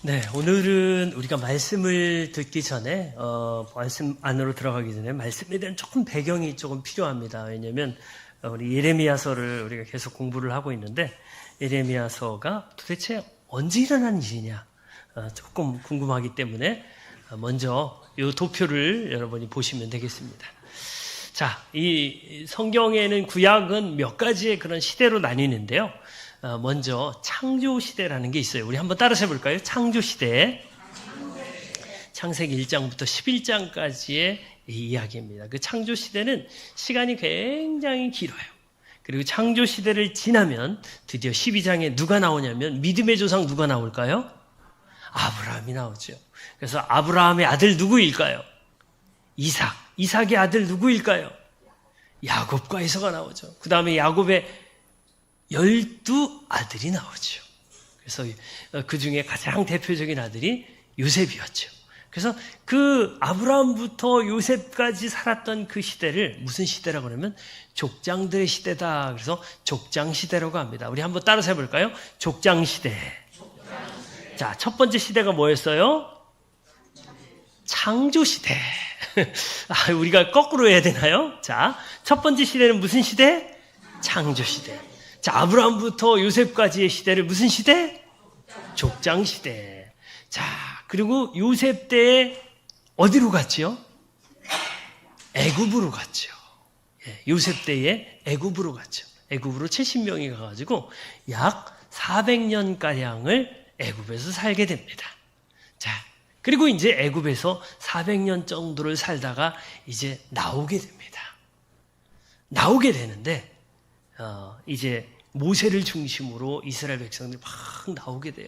네, 오늘은 우리가 말씀을 듣기 전에 말씀 안으로 들어가기 전에 말씀에 대한 조금 배경이 조금 필요합니다. 왜냐하면 우리 예레미야서를 우리가 계속 공부를 하고 있는데 예레미야서가 도대체 언제 일어난 일이냐 조금 궁금하기 때문에 먼저 이 도표를 여러분이 보시면 되겠습니다. 자, 이 성경에는 구약은 몇 가지의 그런 시대로 나뉘는데요. 먼저 창조시대라는 게 있어요. 우리 한번 따라서 해볼까요? 창조시대. 창세기 1장부터 11장까지의 이야기입니다. 그 창조시대는 시간이 굉장히 길어요. 그리고 창조시대를 지나면 드디어 12장에 누가 나오냐면 믿음의 조상 누가 나올까요? 아브라함이 나오죠. 그래서 아브라함의 아들 누구일까요? 이삭. 이삭의 아들 누구일까요? 야곱과 에서가 나오죠. 그 다음에 야곱의 12아들이 나오죠. 그래서 그 중에 가장 대표적인 아들이 요셉이었죠. 그래서 그 아브라함부터 요셉까지 살았던 그 시대를 무슨 시대라고 하냐면 족장들의 시대다. 그래서 족장시대라고 합니다. 우리 한번 따라서 해볼까요? 족장시대. 자, 첫 번째 시대가 뭐였어요? 창조시대. 우리가 거꾸로 해야 되나요? 자, 첫 번째 시대는 무슨 시대? 창조시대. 자, 아브라함부터 요셉까지의 시대를 무슨 시대? 족장시대. 자, 그리고 요셉 때에 어디로 갔지요? 애굽으로 갔죠. 요셉 때에 애굽으로 갔죠. 애굽으로 70명이 가가지고 약 400년가량을 애굽에서 살게 됩니다. 자, 그리고 이제 애굽에서 400년 정도를 살다가 이제 나오게 됩니다. 나오게 되는데, 이제 모세를 중심으로 이스라엘 백성들이 막 나오게 돼요.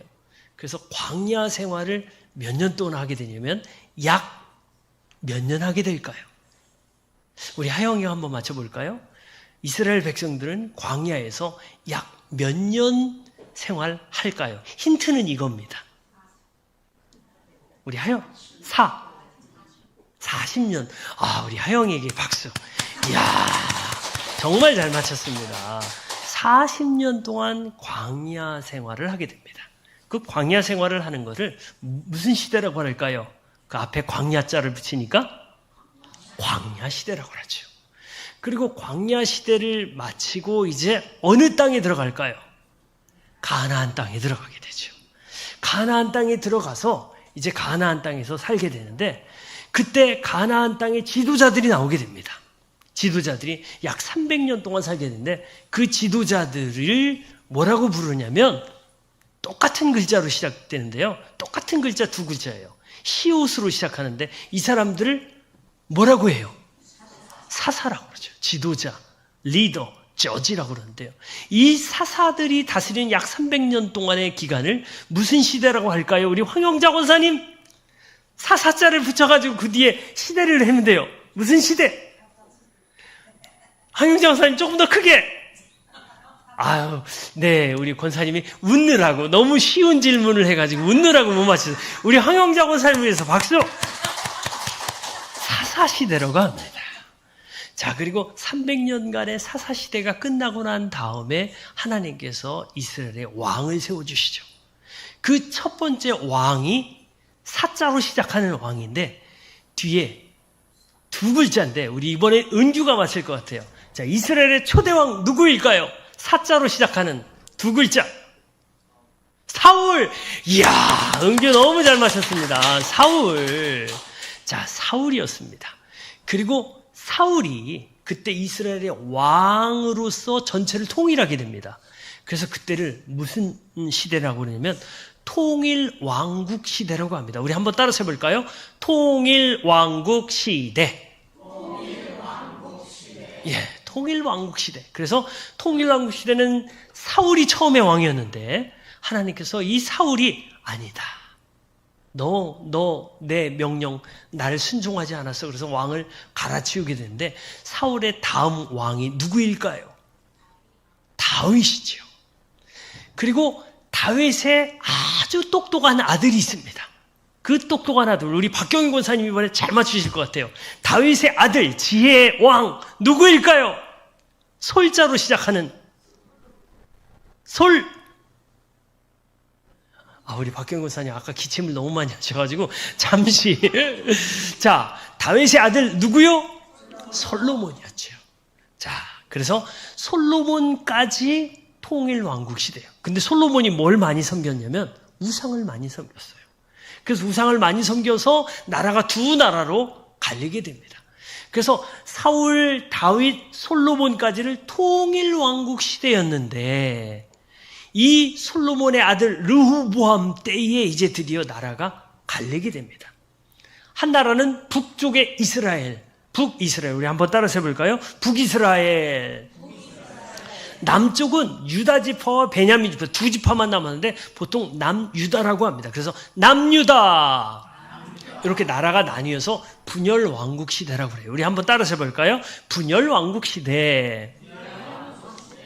그래서 광야 생활을 몇 년 동안 하게 되냐면 약 몇 년 하게 될까요? 우리 하영이가 한번 맞춰볼까요? 이스라엘 백성들은 광야에서 약 몇 년 생활할까요? 힌트는 이겁니다. 우리 하영 40년. 우리 하영이에게 박수. 이야, 정말 잘 맞췄습니다. 40년 동안 광야 생활을 하게 됩니다. 그 광야 생활을 하는 것을 무슨 시대라고 할까요? 그 앞에 광야자를 붙이니까 광야 시대라고 하죠. 그리고 광야 시대를 마치고 이제 어느 땅에 들어갈까요? 가나안 땅에 들어가게 되죠. 가나안 땅에 들어가서 이제 가나안 땅에서 살게 되는데 그때 가나안 땅의 지도자들이 나오게 됩니다. 지도자들이 약 300년 동안 살게 되는데 그 지도자들을 뭐라고 부르냐면 똑같은 글자로 시작되는데요. 똑같은 글자 두 글자예요. 히옷으로 시작하는데 이 사람들을 뭐라고 해요? 사사라고 그러죠. 지도자, 리더, 저지라고 그러는데요. 이 사사들이 다스리는 약 300년 동안의 기간을 무슨 시대라고 할까요? 우리 황영자 권사님 사사자를 붙여가지고 그 뒤에 시대를 했는데요. 무슨 시대? 황영자 권사님 조금 더 크게. 네, 우리 권사님이 웃느라고 너무 쉬운 질문을 해가지고 웃느라고 못 맞췄어요. 우리 황영자 권사님을 위해서 박수. 사사시대라고 합니다. 자, 그리고 300년간의 사사시대가 끝나고 난 다음에 하나님께서 이스라엘의 왕을 세워주시죠. 그 첫 번째 왕이 사자로 시작하는 왕인데 뒤에 두 글자인데 우리 이번에 은규가 맞힐 것 같아요. 자, 이스라엘의 초대왕 누구일까요? 사자로 시작하는 두 글자. 사울. 이야, 은규 너무 잘 맞췄습니다. 사울. 자, 사울이었습니다. 그리고 사울이 그때 이스라엘의 왕으로서 전체를 통일하게 됩니다. 그래서 그때를 무슨 시대라고 그러냐면 통일왕국 시대라고 합니다. 우리 한번 따라서 해볼까요? 통일왕국 시대. 통일왕국 시대. 예, 통일왕국 시대. 그래서 통일왕국 시대는 사울이 처음에 왕이었는데 하나님께서 이 사울이 아니다. 너 내 명령 나를 순종하지 않았어. 그래서 왕을 갈아치우게 되는데 사울의 다음 왕이 누구일까요? 다윗이죠. 그리고 다윗의 아주 똑똑한 아들이 있습니다. 그 똑똑한 아들 우리 박경희 권사님 이번에 잘 맞추실 것 같아요. 다윗의 아들 지혜의 왕 누구일까요? 솔자로 시작하는 솔. 우리 박경근 사님 아까 기침을 너무 많이 하셔가지고 잠시. 자, 다윗의 아들 누구요? 솔로몬이었죠. 자, 그래서 솔로몬까지 통일 왕국 시대예요. 근데 솔로몬이 뭘 많이 섬겼냐면 우상을 많이 섬겼어요. 그래서 우상을 많이 섬겨서 나라가 두 나라로 갈리게 됩니다. 그래서 사울, 다윗, 솔로몬까지를 통일 왕국 시대였는데 이 솔로몬의 아들 르호보암 때에 이제 드디어 나라가 갈리게 됩니다. 한 나라는 북쪽의 이스라엘, 북이스라엘. 우리 한번 따라서 해볼까요? 북이스라엘. 남쪽은 유다 지파와 베냐민 지파 두 지파만 남았는데 보통 남유다라고 합니다. 그래서 남유다. 이렇게 나라가 나뉘어서 분열 왕국 시대라고 그래요. 우리 한번 따라서 해볼까요? 분열 왕국 시대.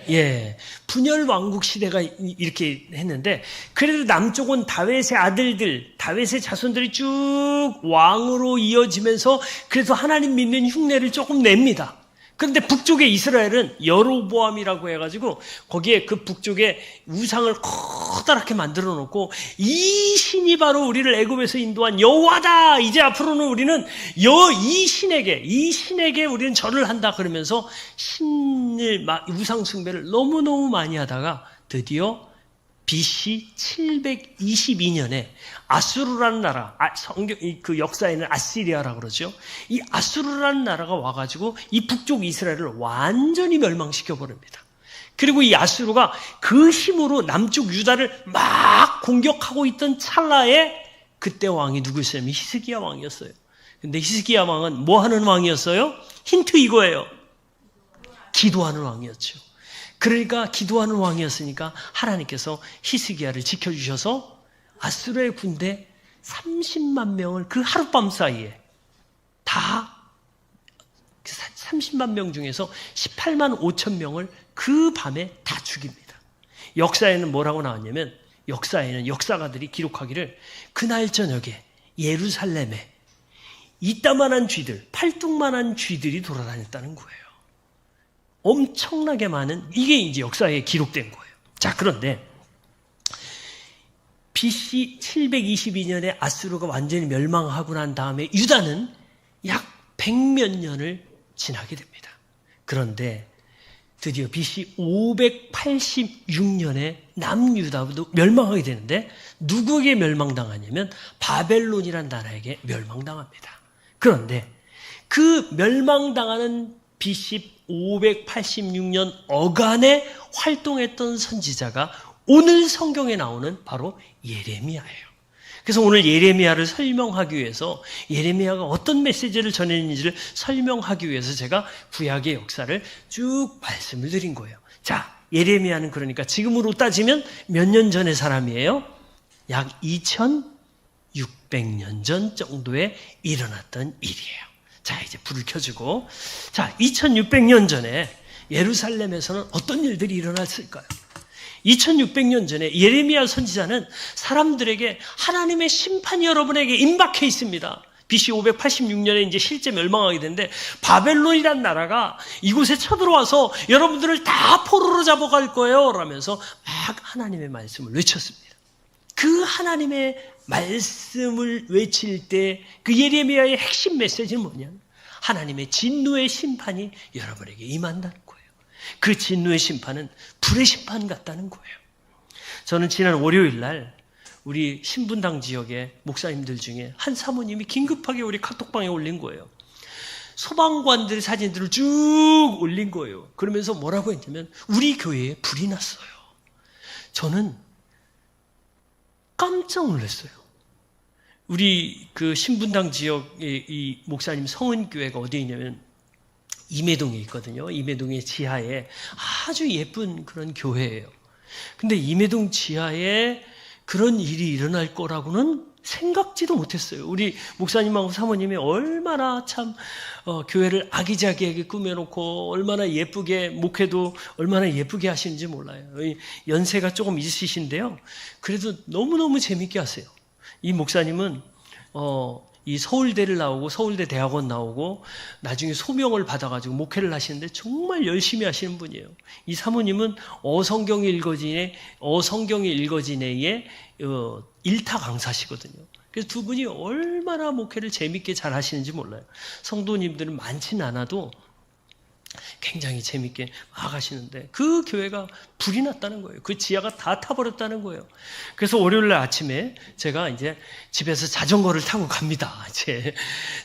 예, 분열 왕국 시대가 이렇게 했는데 그래도 남쪽은 다윗의 아들들, 다윗의 자손들이 쭉 왕으로 이어지면서 그래서 하나님 믿는 흉내를 조금 냅니다. 그런데 북쪽의 이스라엘은 여로보암이라고 해가지고 거기에 그 북쪽에 우상을 커다랗게 만들어 놓고 이 신이 바로 우리를 애굽에서 인도한 여호와다. 이제 앞으로는 우리는 이 신에게 우리는 절을 한다. 그러면서 신을 우상 숭배를 너무너무 많이 하다가 드디어 BC 722년에 아수르라는 나라, 그 역사에는 아시리아라고 그러죠. 이 아수르라는 나라가 와가지고 이 북쪽 이스라엘을 완전히 멸망시켜 버립니다. 그리고 이 아수르가 그 힘으로 남쪽 유다를 막 공격하고 있던 찰나에 그때 왕이 누구였어요? 히스기야 왕이었어요. 근데 히스기야 왕은 뭐 하는 왕이었어요? 힌트 이거예요. 기도하는 왕이었죠. 그러니까 기도하는 왕이었으니까 하나님께서 히스기야를 지켜주셔서 아수르의 군대 30만 명을 그 하룻밤 사이에 다 30만 명 중에서 18만 5천 명을 그 밤에 다 죽입니다. 역사에는 뭐라고 나왔냐면 역사에는 역사가들이 기록하기를 그날 저녁에 예루살렘에 이따만한 쥐들, 팔뚝만한 쥐들이 돌아다녔다는 거예요. 엄청나게 많은, 이게 이제 역사에 기록된 거예요. 자, 그런데 BC 722년에 아수르가 완전히 멸망하고 난 다음에 유다는 약 100몇 년을 지나게 됩니다. 그런데 드디어 BC 586년에 남유다도 멸망하게 되는데 누구에게 멸망당하냐면 바벨론이라는 나라에게 멸망당합니다. 그런데 그 멸망당하는 BC 586년 어간에 활동했던 선지자가 오늘 성경에 나오는 바로 예레미야예요. 그래서 오늘 예레미야를 설명하기 위해서 예레미야가 어떤 메시지를 전했는지를 설명하기 위해서 제가 구약의 역사를 쭉 말씀을 드린 거예요. 자, 예레미야는 그러니까 지금으로 따지면 몇 년 전의 사람이에요? 약 2600년 전 정도에 일어났던 일이에요. 자, 이제 불을 켜주고, 자, 2600년 전에 예루살렘에서는 어떤 일들이 일어났을까요? 2600년 전에 예레미야 선지자는 사람들에게 하나님의 심판이 여러분에게 임박해 있습니다. BC 586년에 이제 실제 멸망하게 되는데 바벨론이란 나라가 이곳에 쳐들어와서 여러분들을 다 포로로 잡아갈 거예요. 라면서 막 하나님의 말씀을 외쳤습니다. 그 하나님의 말씀을 외칠 때 그 예레미야의 핵심 메시지는 뭐냐면 하나님의 진노의 심판이 여러분에게 임한다는 거예요. 그 진노의 심판은 불의 심판 같다는 거예요. 저는 지난 월요일 날 우리 신분당 지역의 목사님들 중에 한 사모님이 긴급하게 우리 카톡방에 올린 거예요. 소방관들 사진들을 쭉 올린 거예요. 그러면서 뭐라고 했냐면 우리 교회에 불이 났어요. 저는 깜짝 놀랐어요. 우리 그 신분당 지역의 이 목사님 성은교회가 어디에 있냐면 임해동에 있거든요. 임해동의 지하에 아주 예쁜 그런 교회예요. 근데 임해동 지하에 그런 일이 일어날 거라고는 생각지도 못했어요. 우리 목사님하고 사모님이 얼마나 참 교회를 아기자기하게 꾸며놓고 얼마나 예쁘게 목회도 얼마나 예쁘게 하시는지 몰라요. 연세가 조금 있으신데요. 그래도 너무너무 재밌게 하세요. 이 목사님은 이 서울대를 나오고 서울대 대학원 나오고 나중에 소명을 받아가지고 목회를 하시는데 정말 열심히 하시는 분이에요. 이 사모님은 어성경이 읽어지네의 일타 강사시거든요. 그래서 두 분이 얼마나 목회를 재밌게 잘 하시는지 몰라요. 성도님들은 많진 않아도 굉장히 재밌게 막 하시는데 그 교회가 불이 났다는 거예요. 그 지하가 다 타버렸다는 거예요. 그래서 월요일 아침에 제가 이제 집에서 자전거를 타고 갑니다. 이제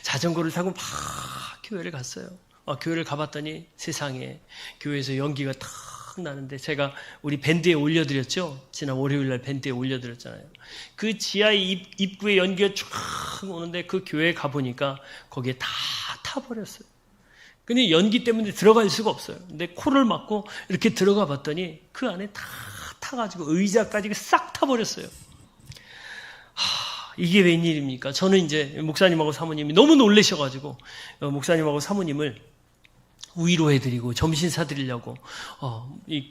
자전거를 타고 막 교회를 갔어요. 교회를 가봤더니 세상에 교회에서 연기가 탁 나는데 제가 우리 밴드에 올려드렸죠. 지난 월요일 날 밴드에 올려드렸잖아요. 그 지하의 입구에 연기가 쫙 오는데 그 교회에 가보니까 거기에 다 타버렸어요. 근데 연기 때문에 들어갈 수가 없어요. 근데 코를 막고 이렇게 들어가 봤더니 그 안에 다 타가지고 의자까지 싹 타버렸어요. 이게 웬일입니까? 저는 이제 목사님하고 사모님이 너무 놀라셔가지고 목사님하고 사모님을 위로해드리고 점심 사드리려고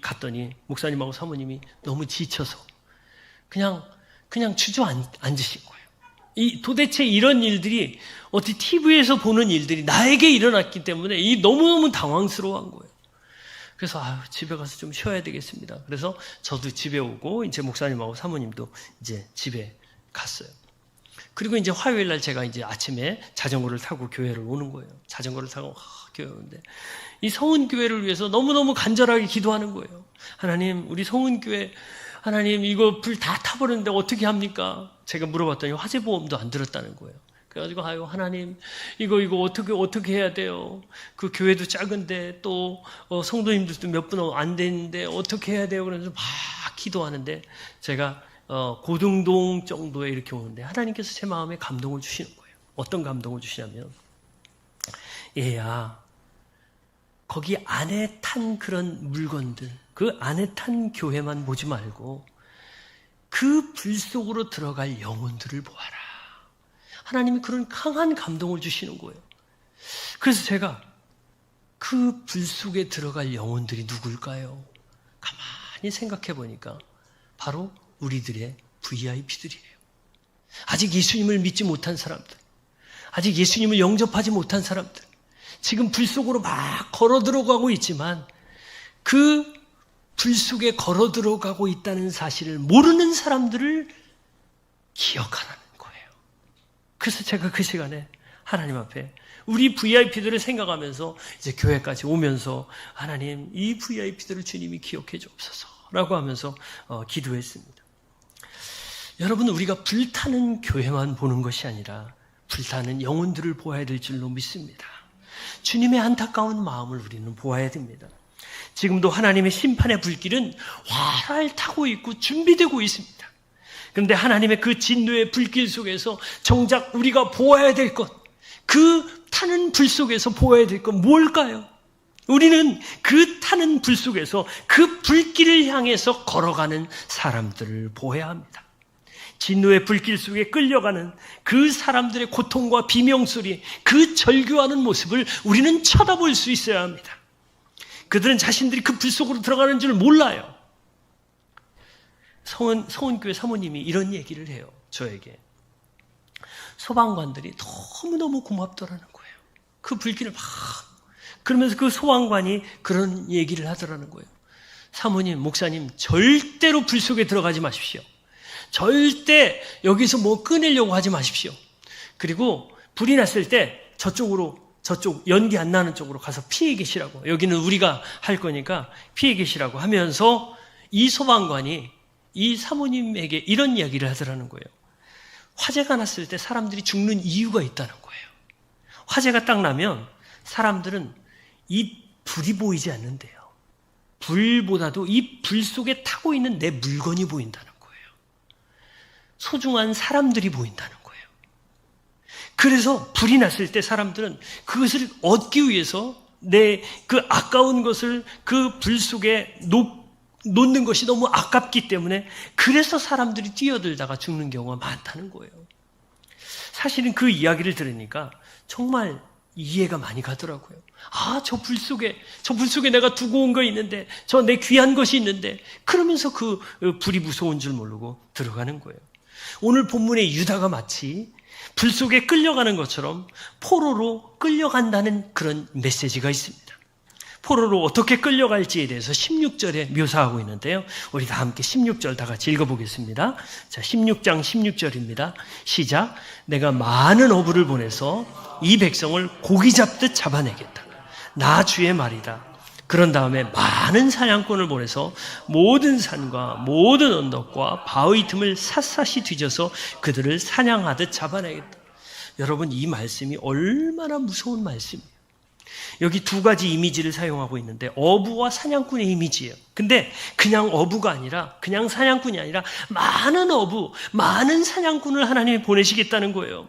갔더니 목사님하고 사모님이 너무 지쳐서 그냥 주저앉으신 거예요. 도대체 이런 일들이 어떻게 TV에서 보는 일들이 나에게 일어났기 때문에 너무너무 당황스러워한 거예요. 그래서 집에 가서 좀 쉬어야 되겠습니다. 그래서 저도 집에 오고 이제 목사님하고 사모님도 이제 집에 갔어요. 그리고 이제 화요일 날 제가 이제 아침에 자전거를 타고 교회를 오는 거예요. 자전거를 타고 교회 오는데 이 성은교회를 위해서 너무너무 간절하게 기도하는 거예요. 하나님, 우리 성은교회 하나님 이거 불 다 타버렸는데 어떻게 합니까? 제가 물어봤더니 화재보험도 안 들었다는 거예요. 그래가지고 하나님 이거 어떻게 해야 돼요? 그 교회도 작은데 또 성도님들도 몇 분 안 되는데 어떻게 해야 돼요? 그래서 막 기도하는데 제가 고등동 정도에 이렇게 오는데 하나님께서 제 마음에 감동을 주시는 거예요. 어떤 감동을 주시냐면 얘야 거기 안에 탄 그런 물건들 그 안에 탄 교회만 보지 말고 그 불 속으로 들어갈 영혼들을 보아라. 하나님이 그런 강한 감동을 주시는 거예요. 그래서 제가 그 불 속에 들어갈 영혼들이 누굴까요? 가만히 생각해 보니까 바로 우리들의 VIP들이에요. 아직 예수님을 믿지 못한 사람들, 아직 예수님을 영접하지 못한 사람들, 지금 불 속으로 막 걸어 들어가고 있지만 그 불 속에 걸어 들어가고 있다는 사실을 모르는 사람들을 기억하라는 거예요. 그래서 제가 그 시간에 하나님 앞에 우리 VIP들을 생각하면서 이제 교회까지 오면서 하나님 이 VIP들을 주님이 기억해 주옵소서라고 하면서 기도했습니다. 여러분, 우리가 불타는 교회만 보는 것이 아니라 불타는 영혼들을 보아야 될 줄로 믿습니다. 주님의 안타까운 마음을 우리는 보아야 됩니다. 지금도 하나님의 심판의 불길은 활활 타고 있고 준비되고 있습니다. 그런데 하나님의 그 진노의 불길 속에서 정작 우리가 보아야 될 것, 그 타는 불 속에서 보아야 될 것 뭘까요? 우리는 그 타는 불 속에서 그 불길을 향해서 걸어가는 사람들을 보아야 합니다. 진노의 불길 속에 끌려가는 그 사람들의 고통과 비명소리, 그 절규하는 모습을 우리는 쳐다볼 수 있어야 합니다. 그들은 자신들이 그 불 속으로 들어가는 줄 몰라요. 서원교회 사모님이 이런 얘기를 해요. 저에게. 소방관들이 너무너무 고맙더라는 거예요. 그 불길을 막. 그러면서 그 소방관이 그런 얘기를 하더라는 거예요. 사모님, 목사님, 절대로 불 속에 들어가지 마십시오. 절대 여기서 뭐 꺼내려고 하지 마십시오. 그리고 불이 났을 때 저쪽 연기 안 나는 쪽으로 가서 피해 계시라고. 여기는 우리가 할 거니까 피해 계시라고 하면서 이 소방관이 이 사모님에게 이런 이야기를 하더라는 거예요. 화재가 났을 때 사람들이 죽는 이유가 있다는 거예요. 화재가 딱 나면 사람들은 이 불이 보이지 않는데요. 불보다도 이 불 속에 타고 있는 내 물건이 보인다는 거예요. 소중한 사람들이 보인다는 거예요. 그래서 불이 났을 때 사람들은 그것을 얻기 위해서 내 그 아까운 것을 그 불 속에 놓는 것이 너무 아깝기 때문에 그래서 사람들이 뛰어들다가 죽는 경우가 많다는 거예요. 사실은 그 이야기를 들으니까 정말 이해가 많이 가더라고요. 저 불 속에 내가 두고 온 거 있는데, 저 내 귀한 것이 있는데, 그러면서 그 불이 무서운 줄 모르고 들어가는 거예요. 오늘 본문의 유다가 마치 불 속에 끌려가는 것처럼 포로로 끌려간다는 그런 메시지가 있습니다. 포로로 어떻게 끌려갈지에 대해서 16절에 묘사하고 있는데요. 우리 다 함께 16절 다 같이 읽어보겠습니다. 자, 16장 16절입니다. 시작. 내가 많은 어부를 보내서 이 백성을 고기 잡듯 잡아내겠다. 나 주의 말이다. 그런 다음에 많은 사냥꾼을 보내서 모든 산과 모든 언덕과 바위 틈을 샅샅이 뒤져서 그들을 사냥하듯 잡아내겠다. 여러분, 이 말씀이 얼마나 무서운 말씀이에요. 여기 두 가지 이미지를 사용하고 있는데 어부와 사냥꾼의 이미지예요. 근데 그냥 어부가 아니라, 그냥 사냥꾼이 아니라 많은 어부, 많은 사냥꾼을 하나님이 보내시겠다는 거예요.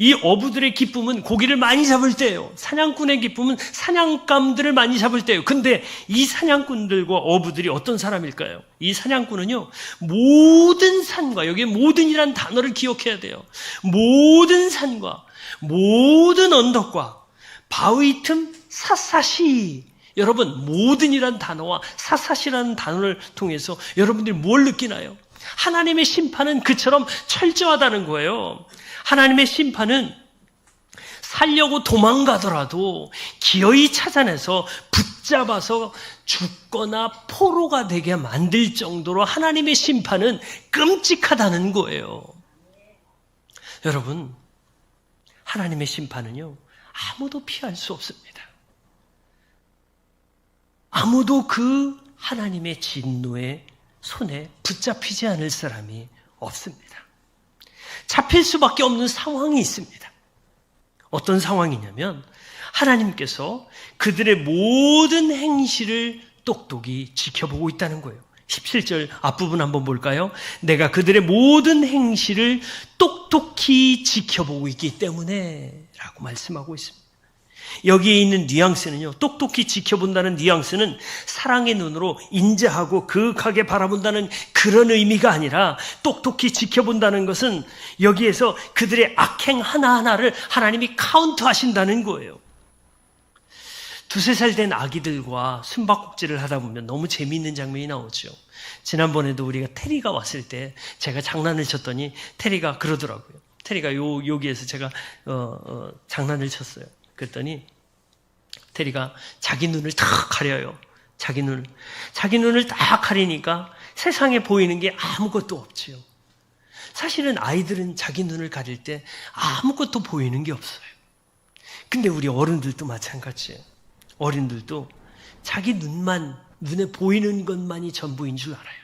이 어부들의 기쁨은 고기를 많이 잡을 때예요. 사냥꾼의 기쁨은 사냥감들을 많이 잡을 때예요. 근데 이 사냥꾼들과 어부들이 어떤 사람일까요? 이 사냥꾼은요, 모든 산과, 여기에 모든이란 단어를 기억해야 돼요. 모든 산과 모든 언덕과 바위 틈 샅샅이, 여러분, 모든이란 단어와 샅샅이라는 단어를 통해서 여러분들이 뭘 느끼나요? 하나님의 심판은 그처럼 철저하다는 거예요. 하나님의 심판은 살려고 도망가더라도 기어이 찾아내서 붙잡아서 죽거나 포로가 되게 만들 정도로 하나님의 심판은 끔찍하다는 거예요. 여러분, 하나님의 심판은요, 아무도 피할 수 없습니다. 아무도 그 하나님의 진노의 손에 붙잡히지 않을 사람이 없습니다. 잡힐 수밖에 없는 상황이 있습니다. 어떤 상황이냐면 하나님께서 그들의 모든 행실을 똑똑히 지켜보고 있다는 거예요. 17절 앞부분 한번 볼까요? 내가 그들의 모든 행실을 똑똑히 지켜보고 있기 때문에 라고 말씀하고 있습니다. 여기에 있는 뉘앙스는요, 똑똑히 지켜본다는 뉘앙스는 사랑의 눈으로 인자하고 그윽하게 바라본다는 그런 의미가 아니라, 똑똑히 지켜본다는 것은 여기에서 그들의 악행 하나하나를 하나님이 카운트하신다는 거예요. 2-3살 된 아기들과 숨바꼭질을 하다 보면 너무 재미있는 장면이 나오죠. 지난번에도 우리가 테리가 왔을 때 제가 장난을 쳤더니 테리가 그러더라고요. 테리가 여기에서 제가 장난을 쳤어요. 그랬더니 테리가 자기 눈을 딱 가려요. 자기 눈을 딱 가리니까 세상에 보이는 게 아무것도 없지요. 사실은 아이들은 자기 눈을 가릴 때 아무것도 보이는 게 없어요. 근데 우리 어른들도 마찬가지예요. 어른들도 자기 눈에 보이는 것만이 전부인 줄 알아요.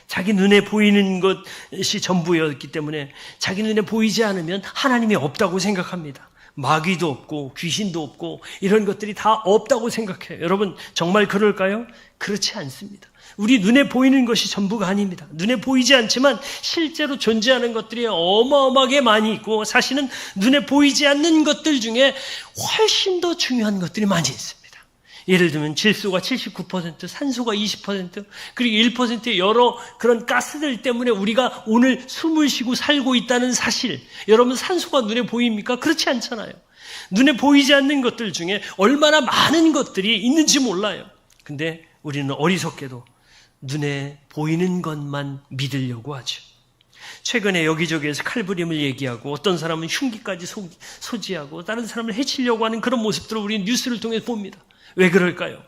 자기 눈에 보이는 것이 전부였기 때문에 자기 눈에 보이지 않으면 하나님이 없다고 생각합니다. 마귀도 없고 귀신도 없고 이런 것들이 다 없다고 생각해요. 여러분, 정말 그럴까요? 그렇지 않습니다. 우리 눈에 보이는 것이 전부가 아닙니다. 눈에 보이지 않지만 실제로 존재하는 것들이 어마어마하게 많이 있고, 사실은 눈에 보이지 않는 것들 중에 훨씬 더 중요한 것들이 많이 있습니다. 예를 들면 질소가 79%, 산소가 20%, 그리고 1%의 여러 그런 가스들 때문에 우리가 오늘 숨을 쉬고 살고 있다는 사실. 여러분, 산소가 눈에 보입니까? 그렇지 않잖아요. 눈에 보이지 않는 것들 중에 얼마나 많은 것들이 있는지 몰라요. 근데 우리는 어리석게도 눈에 보이는 것만 믿으려고 하죠. 최근에 여기저기에서 칼부림을 얘기하고 어떤 사람은 흉기까지 소지하고 다른 사람을 해치려고 하는 그런 모습들을 우리는 뉴스를 통해 봅니다. 왜 그럴까요?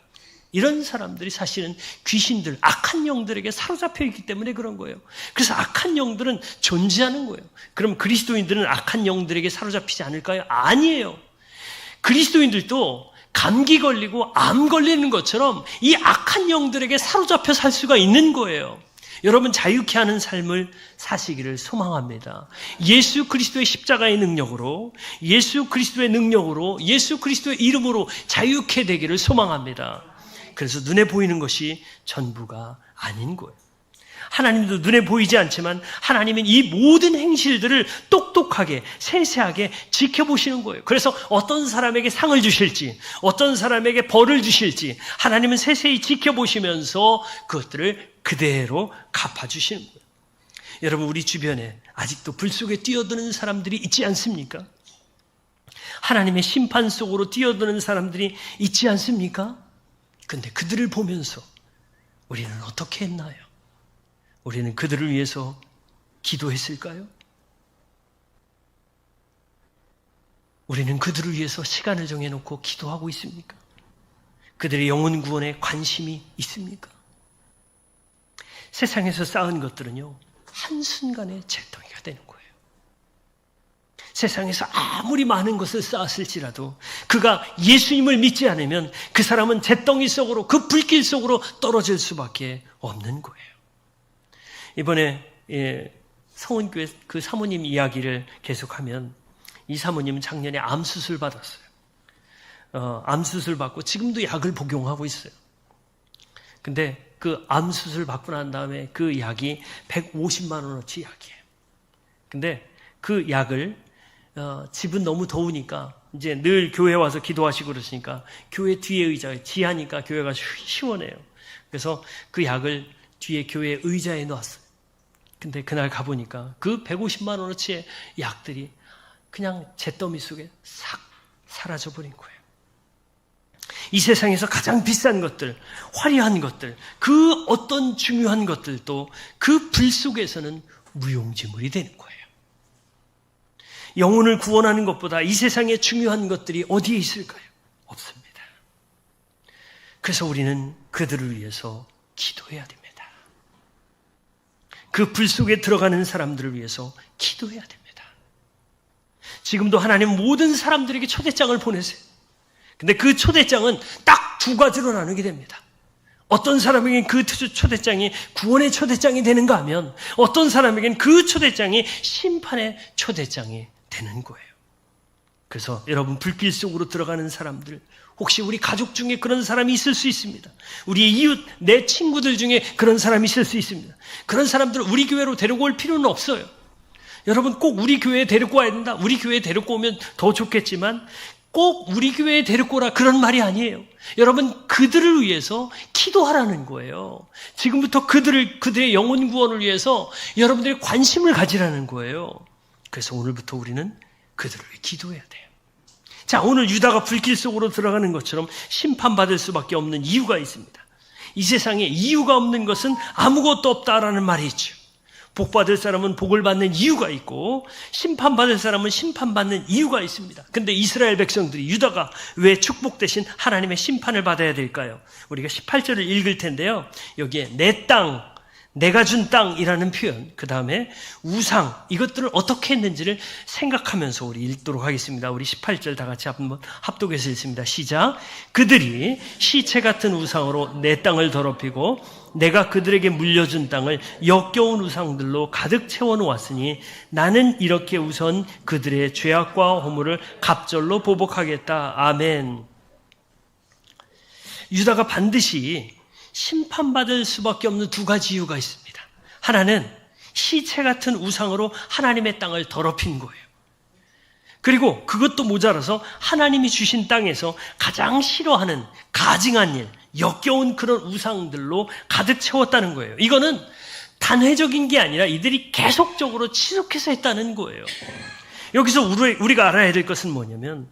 이런 사람들이 사실은 귀신들, 악한 영들에게 사로잡혀 있기 때문에 그런 거예요. 그래서 악한 영들은 존재하는 거예요. 그럼 그리스도인들은 악한 영들에게 사로잡히지 않을까요? 아니에요. 그리스도인들도 감기 걸리고 암 걸리는 것처럼 이 악한 영들에게 사로잡혀 살 수가 있는 거예요. 여러분, 자유케 하는 삶을 사시기를 소망합니다. 예수 그리스도의 십자가의 능력으로, 예수 그리스도의 능력으로, 예수 그리스도의 이름으로 자유케 되기를 소망합니다. 그래서 눈에 보이는 것이 전부가 아닌 거예요. 하나님도 눈에 보이지 않지만 하나님은 이 모든 행실들을 똑똑하게 세세하게 지켜보시는 거예요. 그래서 어떤 사람에게 상을 주실지, 어떤 사람에게 벌을 주실지 하나님은 세세히 지켜보시면서 그것들을 그대로 갚아주시는 거예요. 여러분, 우리 주변에 아직도 불 속에 뛰어드는 사람들이 있지 않습니까? 하나님의 심판 속으로 뛰어드는 사람들이 있지 않습니까? 근데 그들을 보면서 우리는 어떻게 했나요? 우리는 그들을 위해서 기도했을까요? 우리는 그들을 위해서 시간을 정해놓고 기도하고 있습니까? 그들의 영혼 구원에 관심이 있습니까? 세상에서 쌓은 것들은요, 한순간에 재덩이가 되는 거예요. 세상에서 아무리 많은 것을 쌓았을지라도 그가 예수님을 믿지 않으면 그 사람은 잿덩이 속으로, 그 불길 속으로 떨어질 수밖에 없는 거예요. 이번에 성원교회 그 사모님 이야기를 계속하면, 이 사모님은 작년에 암수술 받았어요. 암수술 받고 지금도 약을 복용하고 있어요. 근데 그 암수술 받고 난 다음에 그 약이 150만 원어치 약이에요. 근데 그 약을 집은 너무 더우니까 이제 늘 교회 와서 기도하시고 그러시니까 교회 뒤에 의자에 지하니까 교회가 시원해요. 그래서 그 약을 뒤에 교회 의자에 놨어요. 근데 그날 가보니까 그 150만 원어치의 약들이 그냥 잿더미 속에 싹 사라져버린 거예요. 이 세상에서 가장 비싼 것들, 화려한 것들, 그 어떤 중요한 것들도 그 불 속에서는 무용지물이 되는 거예요. 영혼을 구원하는 것보다 이 세상에 중요한 것들이 어디에 있을까요? 없습니다. 그래서 우리는 그들을 위해서 기도해야 됩니다. 그 불 속에 들어가는 사람들을 위해서 기도해야 됩니다. 지금도 하나님 모든 사람들에게 초대장을 보내세요. 근데 그 초대장은 딱 두 가지로 나누게 됩니다. 어떤 사람에겐 그 초대장이 구원의 초대장이 되는가 하면, 어떤 사람에겐 그 초대장이 심판의 초대장이 되는 거예요. 그래서 여러분, 불길 속으로 들어가는 사람들, 혹시 우리 가족 중에 그런 사람이 있을 수 있습니다. 우리의 이웃, 내 친구들 중에 그런 사람이 있을 수 있습니다. 그런 사람들을 우리 교회로 데리고 올 필요는 없어요. 여러분, 꼭 우리 교회에 데리고 와야 된다, 우리 교회에 데리고 오면 더 좋겠지만 꼭 우리 교회에 데리고 오라, 그런 말이 아니에요. 여러분, 그들을 위해서 기도하라는 거예요. 지금부터 그들의 영혼 구원을 위해서 여러분들의 관심을 가지라는 거예요. 그래서 오늘부터 우리는 그들을 위해 기도해야 돼요. 자, 오늘 유다가 불길 속으로 들어가는 것처럼 심판받을 수밖에 없는 이유가 있습니다. 이 세상에 이유가 없는 것은 아무것도 없다라는 말이 있죠. 복받을 사람은 복을 받는 이유가 있고, 심판받을 사람은 심판받는 이유가 있습니다. 근데 이스라엘 백성들이, 유다가 왜 축복 대신 하나님의 심판을 받아야 될까요? 우리가 18절을 읽을 텐데요. 여기에 내 땅, 내가 준 땅이라는 표현, 그 다음에 우상, 이것들을 어떻게 했는지를 생각하면서 우리 읽도록 하겠습니다. 우리 18절 다 같이 한번 합독해서 읽습니다. 시작. 그들이 시체 같은 우상으로 내 땅을 더럽히고 내가 그들에게 물려준 땅을 역겨운 우상들로 가득 채워놓았으니 나는 이렇게 우선 그들의 죄악과 허물을 갑절로 보복하겠다. 아멘. 유다가 반드시 심판받을 수밖에 없는 두 가지 이유가 있습니다. 하나는 시체 같은 우상으로 하나님의 땅을 더럽힌 거예요. 그리고 그것도 모자라서 하나님이 주신 땅에서 가장 싫어하는 가증한 일, 역겨운 그런 우상들로 가득 채웠다는 거예요. 이거는 단회적인 게 아니라 이들이 계속적으로 지속해서 했다는 거예요. 여기서 우리가 알아야 될 것은 뭐냐면,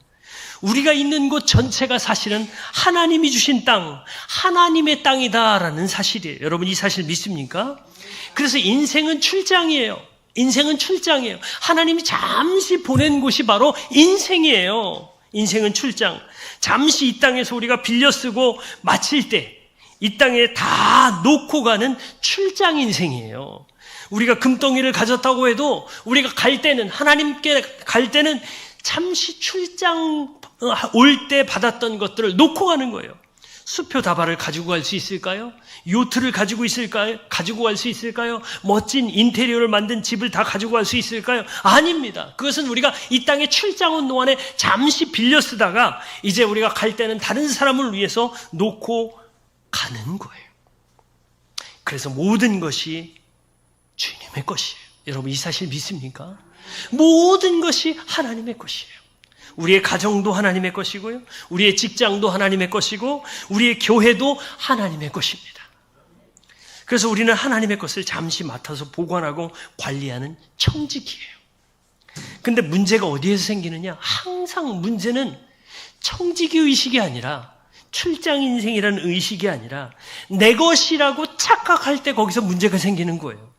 우리가 있는 곳 전체가 사실은 하나님이 주신 땅, 하나님의 땅이다라는 사실이에요. 여러분, 이 사실 믿습니까? 그래서 인생은 출장이에요. 인생은 출장이에요. 하나님이 잠시 보낸 곳이 바로 인생이에요. 인생은 출장. 잠시 이 땅에서 우리가 빌려 쓰고 마칠 때 이 땅에 다 놓고 가는 출장 인생이에요. 우리가 금덩이를 가졌다고 해도 우리가 갈 때는, 하나님께 갈 때는 잠시 출장 올 때 받았던 것들을 놓고 가는 거예요. 수표 다발을 가지고 갈 수 있을까요? 요트를 가지고 있을까요? 가지고 갈 수 있을까요? 멋진 인테리어를 만든 집을 다 가지고 갈 수 있을까요? 아닙니다. 그것은 우리가 이 땅에 출장 온 동안에 잠시 빌려 쓰다가 이제 우리가 갈 때는 다른 사람을 위해서 놓고 가는 거예요. 그래서 모든 것이 주님의 것이에요. 여러분, 이 사실 믿습니까? 모든 것이 하나님의 것이에요. 우리의 가정도 하나님의 것이고요, 우리의 직장도 하나님의 것이고, 우리의 교회도 하나님의 것입니다. 그래서 우리는 하나님의 것을 잠시 맡아서 보관하고 관리하는 청지기예요. 근데 문제가 어디에서 생기느냐? 항상 문제는 청지기 의식이 아니라, 출장 인생이라는 의식이 아니라 내 것이라고 착각할 때 거기서 문제가 생기는 거예요.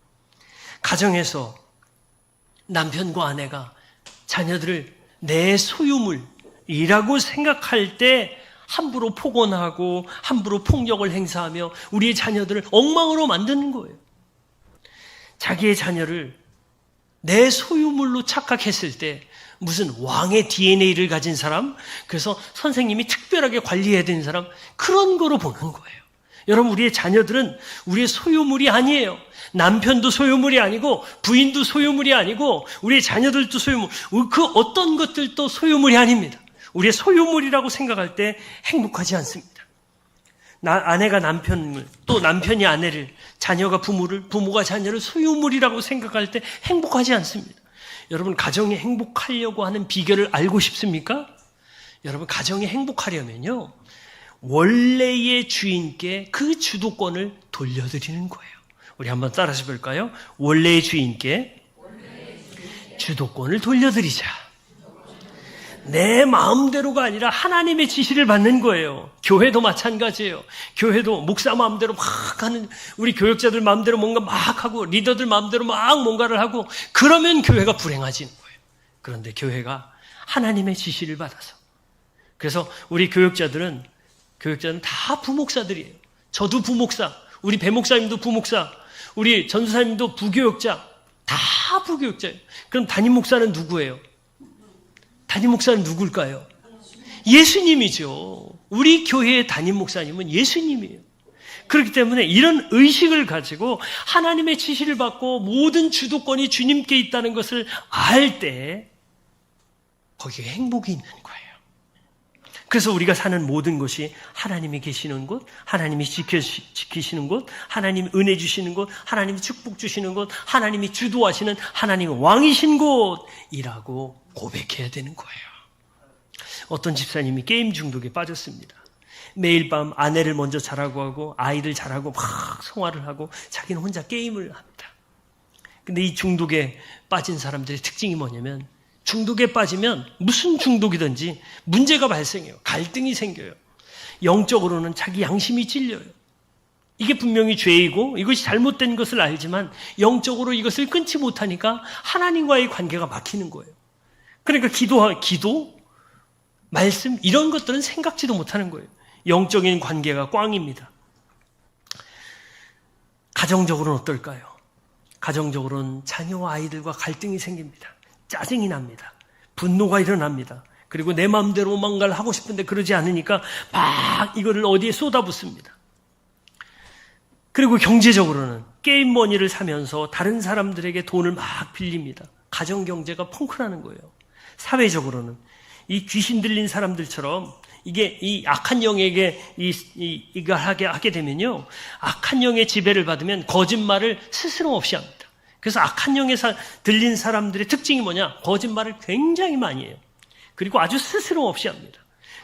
가정에서 남편과 아내가 자녀들을 내 소유물이라고 생각할 때 함부로 폭언하고 함부로 폭력을 행사하며 우리의 자녀들을 엉망으로 만드는 거예요. 자기의 자녀를 내 소유물로 착각했을 때 무슨 왕의 DNA를 가진 사람, 그래서 선생님이 특별하게 관리해야 되는 사람, 그런 거로 보는 거예요. 여러분, 우리의 자녀들은 우리의 소유물이 아니에요. 남편도 소유물이 아니고 부인도 소유물이 아니고 우리의 자녀들도 소유물, 그 어떤 것들도 소유물이 아닙니다. 우리의 소유물이라고 생각할 때 행복하지 않습니다. 아내가 남편을, 또 남편이 아내를, 자녀가 부모를, 부모가 자녀를 소유물이라고 생각할 때 행복하지 않습니다. 여러분, 가정이 행복하려고 하는 비결을 알고 싶습니까? 여러분, 가정이 행복하려면요, 원래의 주인께 그 주도권을 돌려드리는 거예요. 우리 한번 따라서 볼까요? 원래의 주인께 주도권을 돌려드리자. 내 마음대로가 아니라 하나님의 지시를 받는 거예요. 교회도 마찬가지예요. 교회도 목사 마음대로 막 하는, 우리 교역자들 마음대로 뭔가 막 하고 리더들 마음대로 막 뭔가를 하고, 그러면 교회가 불행해지는 거예요. 그런데 교회가 하나님의 지시를 받아서, 그래서 우리 교역자들은 다 부목사들이에요. 저도 부목사, 우리 배목사님도 부목사, 우리 전도사님도 부교역자, 다 부교역자예요. 그럼 담임 목사는 누구예요? 담임 목사는 누굴까요? 예수님이죠. 우리 교회의 담임 목사님은 예수님이에요. 그렇기 때문에 이런 의식을 가지고 하나님의 지시를 받고 모든 주도권이 주님께 있다는 것을 알 때 거기에 행복이 있는 거예요. 그래서 우리가 사는 모든 것이 하나님이 계시는 곳, 하나님이 지키시는 곳, 하나님이 은혜 주시는 곳, 하나님이 축복 주시는 곳, 하나님이 주도하시는 하나님의 왕이신 곳이라고 고백해야 되는 거예요. 어떤 집사님이 게임 중독에 빠졌습니다. 매일 밤 아내를 먼저 자라고 하고 아이들 자라고 막 성화를 하고 자기는 혼자 게임을 합니다. 근데 이 중독에 빠진 사람들의 특징이 뭐냐면, 중독에 빠지면 무슨 중독이든지 문제가 발생해요. 갈등이 생겨요. 영적으로는 자기 양심이 찔려요. 이게 분명히 죄이고 이것이 잘못된 것을 알지만 영적으로 이것을 끊지 못하니까 하나님과의 관계가 막히는 거예요. 그러니까 기도, 말씀, 이런 것들은 생각지도 못하는 거예요. 영적인 관계가 꽝입니다. 가정적으로는 어떨까요? 가정적으로는 자녀와 아이들과 갈등이 생깁니다. 짜증이 납니다. 분노가 일어납니다. 그리고 내 마음대로 뭔가를 하고 싶은데 그러지 않으니까 막 이거를 어디에 쏟아붓습니다. 그리고 경제적으로는 게임 머니를 사면서 다른 사람들에게 돈을 막 빌립니다. 가정 경제가 펑크나는 거예요. 사회적으로는 이 귀신 들린 사람들처럼 이게 이 악한 영에게 이걸 하게 되면요, 악한 영의 지배를 받으면 거짓말을 스스럼 없이 합니다. 그래서 악한 영에 들린 사람들의 특징이 뭐냐? 거짓말을 굉장히 많이 해요. 그리고 아주 스스럼 없이 합니다.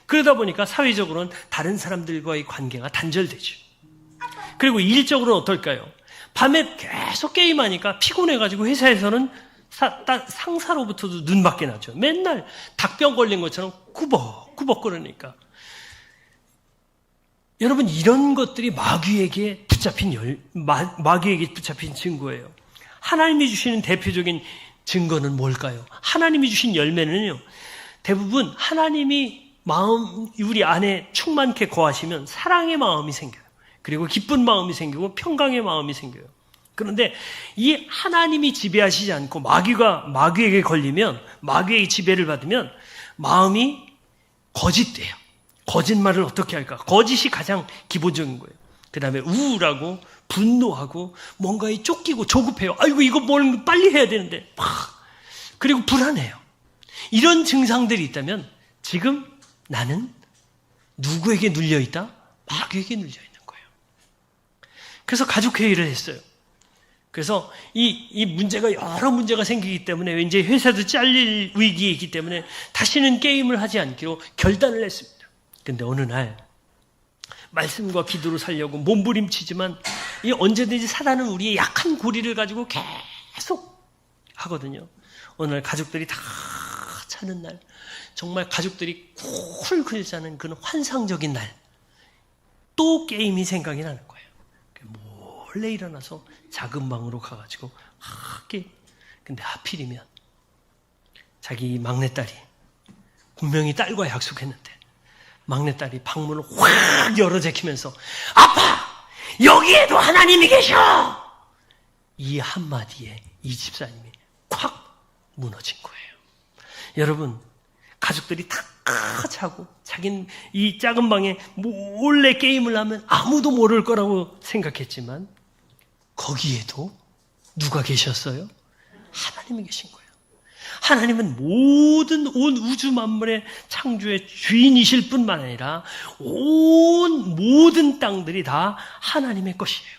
그러다 보니까 사회적으로는 다른 사람들과의 관계가 단절되죠. 그리고 일적으로는 어떨까요? 밤에 계속 게임하니까 피곤해가지고 회사에서는 상사로부터도 눈밖에 나죠. 맨날 닭병 걸린 것처럼 꾸벅꾸벅 끓으니까. 여러분, 이런 것들이 마귀에게 붙잡힌 증거예요. 하나님이 주시는 대표적인 증거는 뭘까요? 하나님이 주신 열매는요, 대부분 하나님이 우리 안에 충만케 거하시면 사랑의 마음이 생겨요. 그리고 기쁜 마음이 생기고 평강의 마음이 생겨요. 그런데 이 하나님이 지배하시지 않고 마귀에게 걸리면, 마귀의 지배를 받으면 마음이 거짓돼요. 거짓말을 어떻게 할까? 거짓이 가장 기본적인 거예요. 그 다음에 우울하고 분노하고 뭔가에 쫓기고 조급해요. 아이고, 이거 뭘 빨리 해야 되는데 그리고 불안해요. 이런 증상들이 있다면 지금 나는 누구에게 눌려있다? 마귀에게 눌려있는 거예요. 그래서 가족회의를 했어요. 그래서 이 문제가, 여러 문제가 생기기 때문에 이제 회사도 잘릴 위기에 있기 때문에 다시는 게임을 하지 않기로 결단을 했습니다. 근데 어느 날 말씀과 기도로 살려고 몸부림치지만 이 언제든지 사단은 우리의 약한 고리를 가지고 계속 하거든요. 어느 날 가족들이 다 자는 날, 정말 가족들이 쿨쿨 자는 그런 환상적인 날, 또 게임이 생각이 나는 거예요. 몰래 일어나서 작은 방으로 가가지고 게임. 근데 하필이면 자기 막내딸이 분명히 딸과 약속했는데 막내딸이 방문을 확 열어 제키면서 아빠! 여기에도 하나님이 계셔! 이 한마디에 이 집사님이 콱 무너진 거예요. 여러분, 가족들이 다 자고 자기는 이 작은 방에 몰래 게임을 하면 아무도 모를 거라고 생각했지만 거기에도 누가 계셨어요? 하나님이 계신 거예요. 하나님은 모든 온 우주 만물의 창조의 주인이실 뿐만 아니라 모든 땅들이 다 하나님의 것이에요.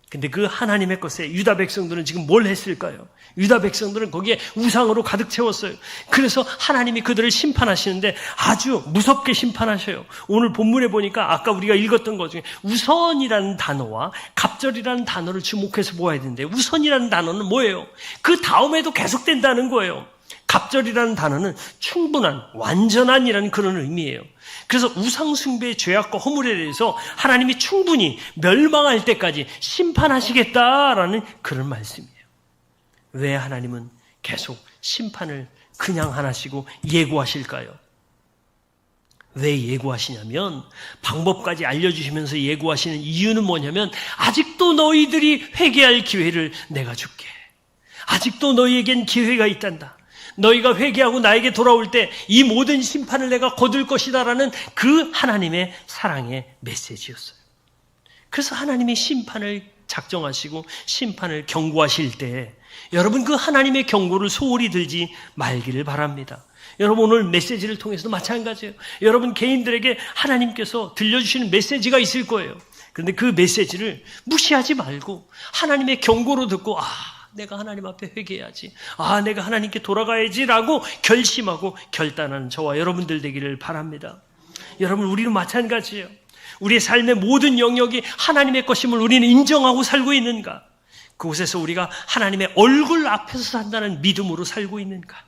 근데 그 하나님의 것에 유다 백성들은 지금 뭘 했을까요? 유다 백성들은 거기에 우상으로 가득 채웠어요. 그래서 하나님이 그들을 심판하시는데 아주 무섭게 심판하셔요. 오늘 본문에 보니까 아까 우리가 읽었던 것 중에 우선이라는 단어와 갑절이라는 단어를 주목해서 보아야 되는데 우선이라는 단어는 뭐예요? 그 다음에도 계속된다는 거예요. 갑절이라는 단어는 충분한, 완전한이라는 그런 의미예요. 그래서 우상숭배의 죄악과 허물에 대해서 하나님이 충분히 멸망할 때까지 심판하시겠다라는 그런 말씀이에요. 왜 하나님은 계속 심판을 그냥 안 하시고 예고하실까요? 왜 예고하시냐면 방법까지 알려주시면서 예고하시는 이유는 뭐냐면 아직도 너희들이 회개할 기회를 내가 줄게. 아직도 너희에겐 기회가 있단다. 너희가 회개하고 나에게 돌아올 때 이 모든 심판을 내가 거둘 것이다라는 그 하나님의 사랑의 메시지였어요. 그래서 하나님이 심판을 작정하시고 심판을 경고하실 때 여러분 그 하나님의 경고를 소홀히 들지 말기를 바랍니다. 여러분 오늘 메시지를 통해서도 마찬가지예요. 여러분 개인들에게 하나님께서 들려주시는 메시지가 있을 거예요. 그런데 그 메시지를 무시하지 말고 하나님의 경고로 듣고 내가 하나님 앞에 회개해야지. 내가 하나님께 돌아가야지라고 결심하고 결단하는 저와 여러분들 되기를 바랍니다. 여러분 우리는 마찬가지예요. 우리의 삶의 모든 영역이 하나님의 것임을 우리는 인정하고 살고 있는가? 그곳에서 우리가 하나님의 얼굴 앞에서 산다는 믿음으로 살고 있는가?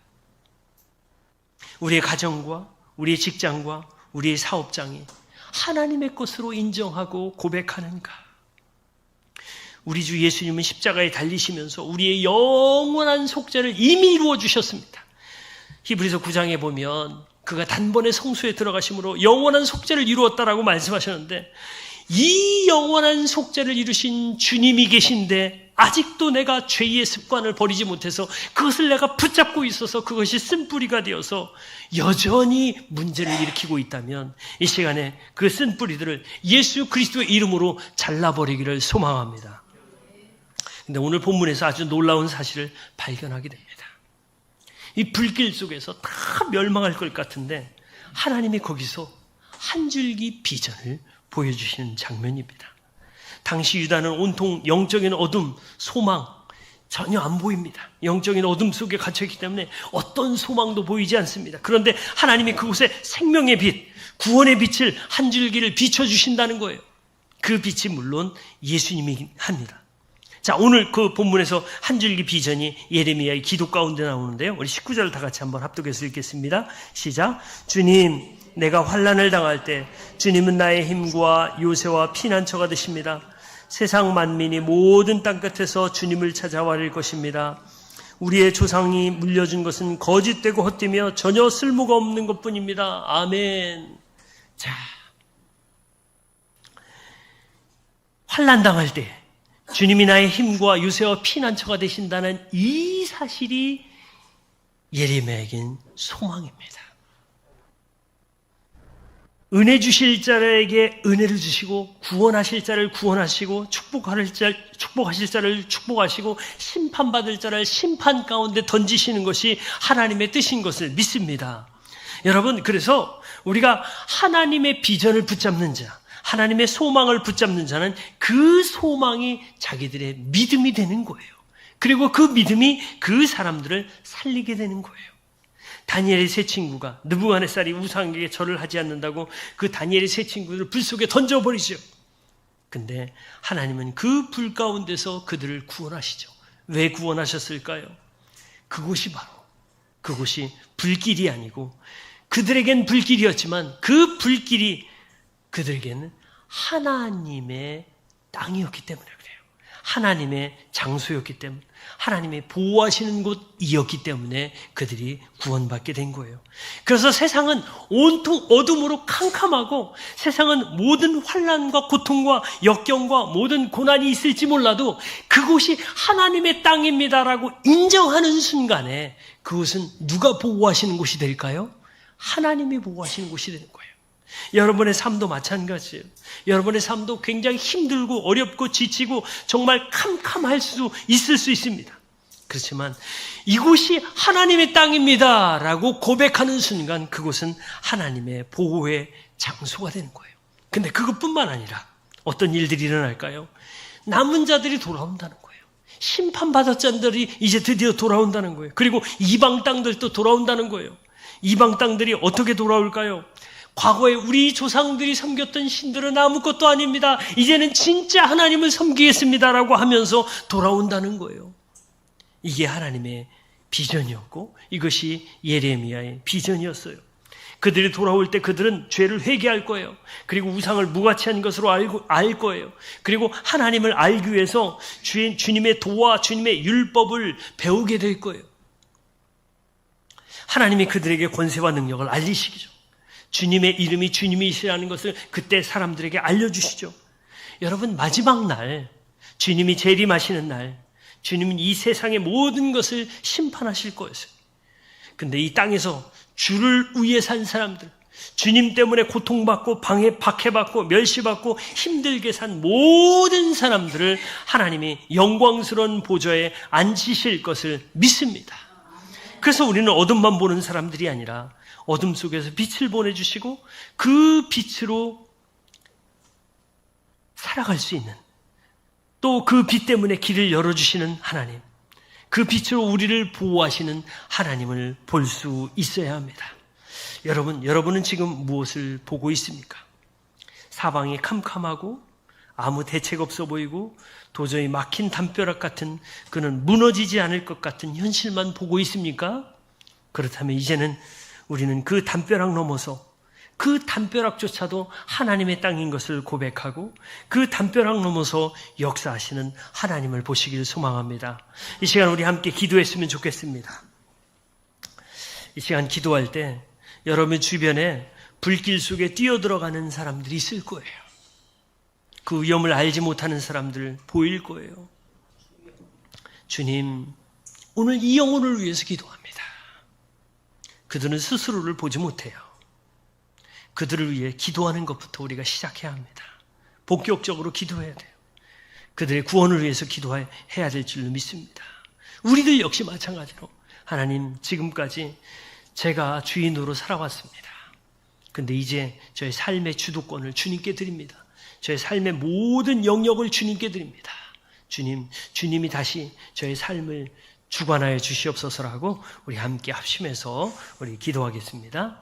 우리의 가정과 우리의 직장과 우리의 사업장이 하나님의 것으로 인정하고 고백하는가? 우리 주 예수님은 십자가에 달리시면서 우리의 영원한 속죄를 이미 이루어 주셨습니다. 히브리서 9장에 보면 그가 단번에 성소에 들어가심으로 영원한 속죄를 이루었다라고 말씀하셨는데 이 영원한 속죄를 이루신 주님이 계신데 아직도 내가 죄의 습관을 버리지 못해서 그것을 내가 붙잡고 있어서 그것이 쓴뿌리가 되어서 여전히 문제를 일으키고 있다면 이 시간에 그 쓴뿌리들을 예수 그리스도의 이름으로 잘라버리기를 소망합니다. 근데 오늘 본문에서 아주 놀라운 사실을 발견하게 됩니다. 이 불길 속에서 다 멸망할 것 같은데 하나님이 거기서 한 줄기 비전을 보여주시는 장면입니다. 당시 유다는 온통 영적인 어둠, 소망 전혀 안 보입니다. 영적인 어둠 속에 갇혀있기 때문에 어떤 소망도 보이지 않습니다. 그런데 하나님이 그곳에 생명의 빛, 구원의 빛을 한 줄기를 비춰주신다는 거예요. 그 빛이 물론 예수님이 합니다. 자, 오늘 그 본문에서 한 줄기 비전이 예레미야의 기도 가운데 나오는데요. 우리 19절 다 같이 한번 합독해서 읽겠습니다. 시작. 주님, 내가 환난을 당할 때 주님은 나의 힘과 요새와 피난처가 되십니다. 세상 만민이 모든 땅끝에서 주님을 찾아와릴 것입니다. 우리의 조상이 물려준 것은 거짓되고 헛되며 전혀 쓸모가 없는 것뿐입니다. 아멘. 자, 환난 당할 때 주님이 나의 힘과 요새와 피난처가 되신다는 이 사실이 예레미야에겐 소망입니다. 은혜 주실 자에게 은혜를 주시고 구원하실 자를 구원하시고 축복하실 자를 축복하시고 심판받을 자를 심판 가운데 던지시는 것이 하나님의 뜻인 것을 믿습니다. 여러분, 그래서 우리가 하나님의 비전을 붙잡는 자, 하나님의 소망을 붙잡는 자는 그 소망이 자기들의 믿음이 되는 거예요. 그리고 그 믿음이 그 사람들을 살리게 되는 거예요. 다니엘의 세 친구가 느부갓네살이 우상에게 절을 하지 않는다고 그 다니엘의 세 친구들을 불 속에 던져버리죠. 근데 하나님은 그 불 가운데서 그들을 구원하시죠. 왜 구원하셨을까요? 그곳이 불길이 아니고 그들에겐 불길이었지만 그 불길이 그들에게는 하나님의 땅이었기 때문에 그래요. 하나님의 장소였기 때문에 하나님의 보호하시는 곳이었기 때문에 그들이 구원받게 된 거예요. 그래서 세상은 온통 어둠으로 캄캄하고 세상은 모든 환난과 고통과 역경과 모든 고난이 있을지 몰라도 그곳이 하나님의 땅입니다라고 인정하는 순간에 그곳은 누가 보호하시는 곳이 될까요? 하나님이 보호하시는 곳이 되는 거예요. 여러분의 삶도 마찬가지예요. 여러분의 삶도 굉장히 힘들고 어렵고 지치고 정말 캄캄할 수 있을 수 있습니다. 그렇지만 이곳이 하나님의 땅입니다 라고 고백하는 순간 그곳은 하나님의 보호의 장소가 되는 거예요. 근데 그것뿐만 아니라 어떤 일들이 일어날까요? 남은 자들이 돌아온다는 거예요. 심판받은 자들이 이제 드디어 돌아온다는 거예요. 그리고 이방 땅들도 돌아온다는 거예요. 이방 땅들이 어떻게 돌아올까요? 과거에 우리 조상들이 섬겼던 신들은 아무것도 아닙니다. 이제는 진짜 하나님을 섬기겠습니다라고 하면서 돌아온다는 거예요. 이게 하나님의 비전이었고 이것이 예레미야의 비전이었어요. 그들이 돌아올 때 그들은 죄를 회개할 거예요. 그리고 우상을 무가치한 것으로 알 거예요. 그리고 하나님을 알기 위해서 주님의 도와 주님의 율법을 배우게 될 거예요. 하나님이 그들에게 권세와 능력을 알리시기죠. 주님의 이름이 주님이시라는 것을 그때 사람들에게 알려주시죠. 여러분, 마지막 날, 주님이 재림하시는 날, 주님은 이 세상의 모든 것을 심판하실 거였어요. 근데 이 땅에서 주를 위해 산 사람들, 주님 때문에 고통받고 박해받고 멸시받고 힘들게 산 모든 사람들을 하나님이 영광스러운 보좌에 앉히실 것을 믿습니다. 그래서 우리는 어둠만 보는 사람들이 아니라 어둠 속에서 빛을 보내주시고 그 빛으로 살아갈 수 있는, 또 그 빛 때문에 길을 열어주시는 하나님, 그 빛으로 우리를 보호하시는 하나님을 볼 수 있어야 합니다. 여러분은 지금 무엇을 보고 있습니까? 사방이 캄캄하고 아무 대책 없어 보이고 도저히 막힌 담벼락 같은, 그는 무너지지 않을 것 같은 현실만 보고 있습니까? 그렇다면 이제는 우리는 그 담벼락 넘어서 그 담벼락조차도 하나님의 땅인 것을 고백하고 그 담벼락 넘어서 역사하시는 하나님을 보시길 소망합니다. 이 시간 우리 함께 기도했으면 좋겠습니다. 이 시간 기도할 때 여러분 주변에 불길 속에 뛰어들어가는 사람들이 있을 거예요. 그 위험을 알지 못하는 사람들 보일 거예요. 주님, 오늘 이 영혼을 위해서 기도합니다. 그들은 스스로를 보지 못해요. 그들을 위해 기도하는 것부터 우리가 시작해야 합니다. 본격적으로 기도해야 돼요. 그들의 구원을 위해서 기도해야 될 줄로 믿습니다. 우리들 역시 마찬가지로 하나님, 지금까지 제가 주인으로 살아왔습니다. 근데 이제 저의 삶의 주도권을 주님께 드립니다. 저의 삶의 모든 영역을 주님께 드립니다. 주님이 다시 저의 삶을 주관하여 주시옵소서라고 우리 함께 합심해서 우리 기도하겠습니다.